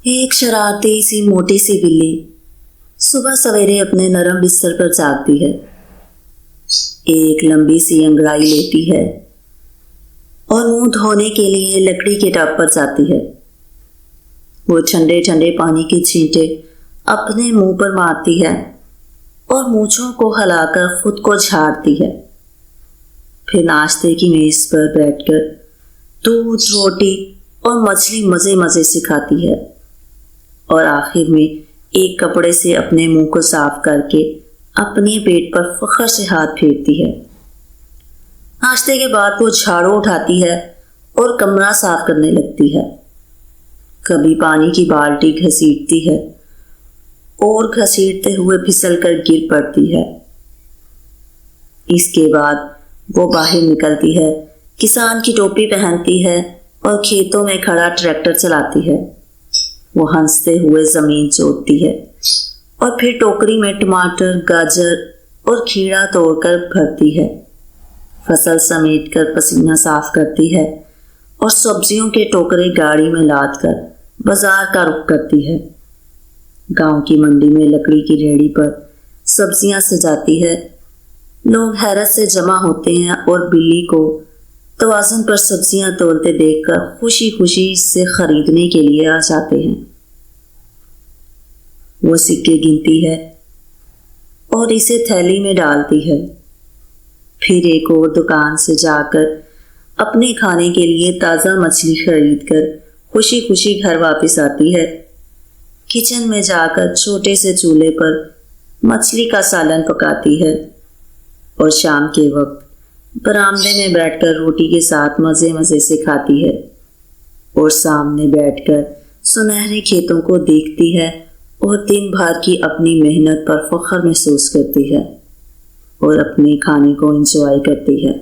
एक शरारती सी मोटी सी बिल्ली सुबह सवेरे अपने नरम बिस्तर पर जागती है। एक लंबी सी अंगड़ाई लेती है और मुंह धोने के लिए लकड़ी के टब पर जाती है। वो ठंडे ठंडे पानी की छींटे अपने मुंह पर मारती है और मूंछों को हिलाकर खुद को झाड़ती है। फिर नाश्ते की मेज पर बैठकर दूध, रोटी और मछली मजे मजे से खाती है और आखिर में एक कपड़े से अपने मुंह को साफ करके अपने पेट पर फख्र से हाथ फेरती है। नाश्ते के बाद वो झाड़ू उठाती है और कमरा साफ करने लगती है। कभी पानी की बाल्टी घसीटती है और घसीटते हुए फिसल कर गिर पड़ती है। इसके बाद वो बाहर निकलती है, किसान की टोपी पहनती है और खेतों में खड़ा ट्रैक्टर चलाती है। वो हंसते हुए जमीन जोतती है और फिर टोकरी में टमाटर, गाजर और खीरा तोड़कर भरती है। फसल समेटकर पसीना साफ करती है और सब्जियों के टोकरे गाड़ी में लाद कर बाजार का रुख करती है। गांव की मंडी में लकड़ी की रेहड़ी पर सब्जियां सजाती है। लोग हैरत से जमा होते हैं और बिल्ली को तवाज़ुन पर सब्जियां तोलते देखकर खुशी खुशी से खरीदने के लिए आ जाते हैं। वो सिक्के गिनती है और इसे थैली में डालती है। फिर एक और दुकान से जाकर अपने खाने के लिए ताज़ा मछली खरीदकर खुशी खुशी घर वापस आती है। किचन में जाकर छोटे से चूल्हे पर मछली का सालन पकाती है और शाम के वक्त बरामदे में बैठकर रोटी के साथ मज़े मज़े से खाती है और सामने बैठकर सुनहरे खेतों को देखती है और दिन भर की अपनी मेहनत पर फख्र महसूस करती है और अपने खाने को एंजॉय करती है।